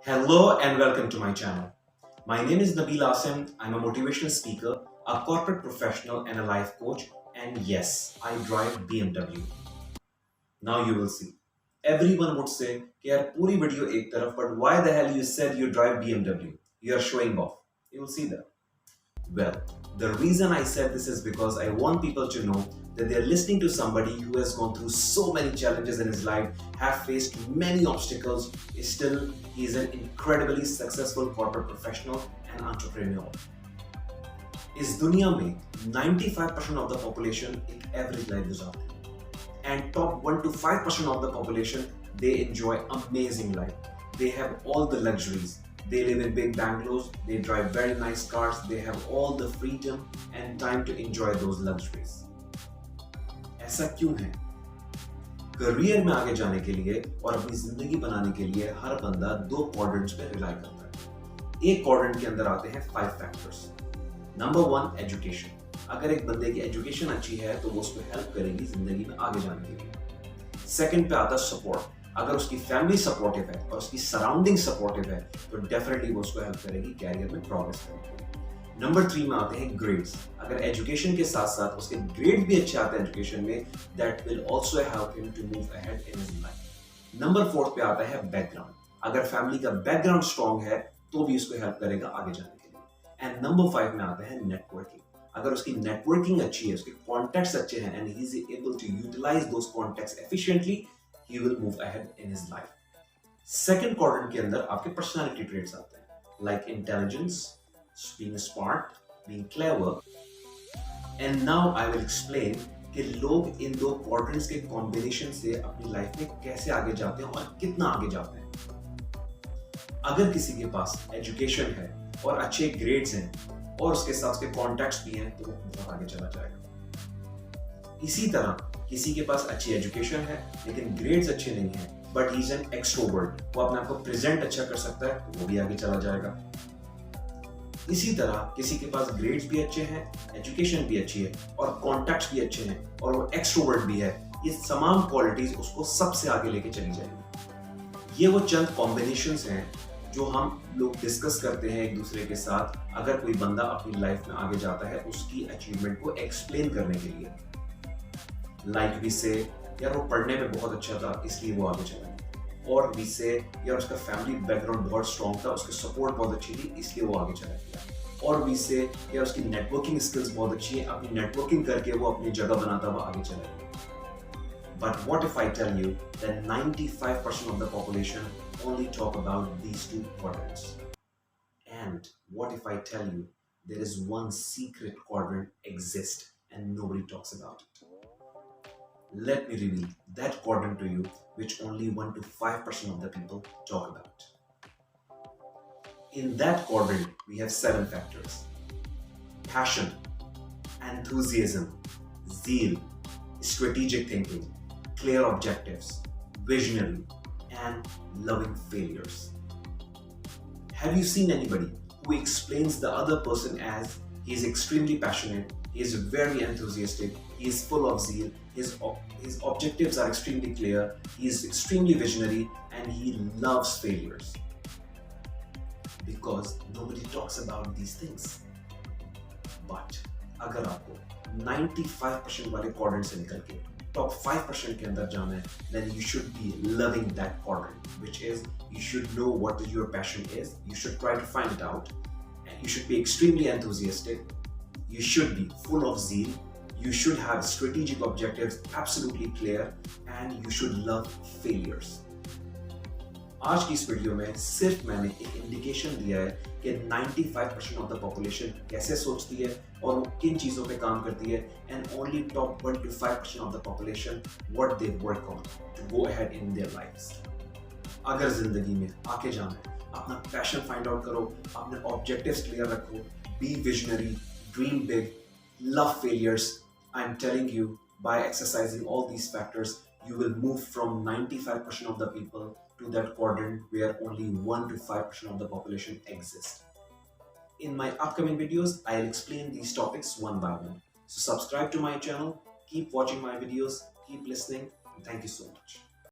Hello and welcome to my channel. My name is Nabil Asim. I'm a motivational speaker, a corporate professional, and a life coach. And yes, I drive BMW. Now you will see. Everyone would say, कि यार पूरी video एक तरफ, but why the hell you said you drive BMW? You are showing off. You will see that. Well, the reason I said this is because I want people to know that they're listening to somebody who has gone through so many challenges in his life, have faced many obstacles, still he is an incredibly successful corporate professional and entrepreneur. इस दुनिया में 95% of the population एक average life गुजारते हैं and top 1 to 5% of the population they enjoy amazing life. They have all the luxuries. They live in big bungalows, they drive very nice cars, they have all the freedom and time to enjoy those luxuries. ऐसा क्यों है? Career में आगे जाने के लिए और अपनी जिंदगी बनाने के लिए हर बंदा दो क्वाड्रेंट्स पे रिलाई करता है। एक क्वाड्रेंट के अंदर आते हैं 5 फैक्टर्स। Number 1 education. अगर एक बंदे की एजुकेशन अच्छी है तो वो उसको हेल्प करेगी जिंदगी में आगे जाने के लिए। सेकंड पे आता है सपोर्ट। अगर उसकी फैमिली सपोर्टिव है और उसकी सराउंडिंग सपोर्टिव है तो डेफिनेटली वो उसको हेल्प करेगी कैरियर में प्रोग्रेस करने के लिए। नंबर 3 में आते हैं ग्रेड्स। अगर एजुकेशन के साथ साथ उसके ग्रेड भी अच्छे आते हैं एजुकेशन में, that will also help him to move ahead in his life. Number 4 पे आता है बैकग्राउंड। अगर फैमिली का बैकग्राउंड स्ट्रांग है तो भी उसको हेल्प करेगा आगे जाने के लिए। एंड नंबर 5 में आता है नेटवर्किंग। अगर उसकी नेटवर्किंग अच्छी है, उसके कॉन्टैक्ट्स अच्छे हैं and he is able to utilise those contacts efficiently, he will move ahead in his life. Second quadrant के अंदर आपके personality traits आते हैं, like intelligence, being smart, being clever. And now I will explain कि लोग इन दो quadrants के combination से अपनी life में कैसे आगे जाते हैं और कितना आगे जाते हैं। अगर किसी के पास education है और अच्छे grades हैं और उसके साथ उसके contacts भी हैं तो वो बहुत आगे चला जाएगा। इसी तरह किसी के पास अच्छी एजुकेशन है लेकिन ग्रेड्स अच्छे नहीं हैं, but he is an extrovert, वो अपने आप को प्रेजेंट अच्छा कर सकता है तो वो भी आगे चला जाएगा। इसी तरह किसी के पास ग्रेड्स भी अच्छे हैं, एजुकेशन भी अच्छी है और कॉन्टैक्ट्स भी अच्छे हैं और वो एक्सट्रोवर्ट भी है, ये तमाम क्वालिटीज उसको सबसे आगे लेके चली जाएंगी। ये वो चंद कॉम्बिनेशंस हैं जो हम लोग डिस्कस करते हैं एक दूसरे के साथ अगर कोई बंदा अपनी लाइफ में आगे जाता है उसकी अचीवमेंट को एक्सप्लेन करने के लिए। लाइक वी से यार वो पढ़ने में बहुत अच्छा था इसलिए वो आगे चला, और वी से यार उसका फैमिली बैकग्राउंड बहुत स्ट्रॉन्ग था, उसकी सपोर्ट बहुत अच्छी थी इसलिए वो आगे चला गया, और वी से यार उसकी नेटवर्किंग स्किल्स बहुत अच्छी है, अपनी नेटवर्किंग करके वो अपनी जगह बनाता हुआ आगे चला गया। But what if I tell you that 95% of the population only talk about these two quadrants? And what if I tell you there is one secret quadrant exists and nobody talks about it? Let me reveal that quadrant to you, which only 1 to 5% of the people talk about. In that quadrant, we have 7 factors: passion, enthusiasm, zeal, strategic thinking, clear objectives, visionary, and loving failures. Have you seen anybody who explains the other person as he is extremely passionate, he is very enthusiastic, he is full of zeal, his objectives are extremely clear, he is extremely visionary, and he loves failures? Because nobody talks about these things. But अगर आपको 95% वाले quadrant से निकल के top 5% के अंदर जाना है, then you should be loving that quadrant, which is you should know what your passion is, you should try to find it out, and you should be extremely enthusiastic, you should be full of zeal, you should have strategic objectives absolutely clear, and you should love failures. आज की इस video में सिर्फ मैंने एक indication दिया है कि 95% ऑफ द पॉपुलेशन कैसे सोचती है और वो किन चीजों पे काम करती है, and only top 1 to 5% of the population what they work on to go ahead in their lives. अगर जिंदगी में आगे जाना है, अपना पैशन फाइंड आउट करो, अपने ऑब्जेक्टिव्स क्लियर रखो, be visionary, dream big, love failures. I am telling you, by exercising all these factors, you will move from 95% of the people to that quadrant where only 1 to 5% of the population exists. In my upcoming videos, I'll explain these topics one by one. So subscribe to my channel, keep watching my videos, keep listening, and thank you so much.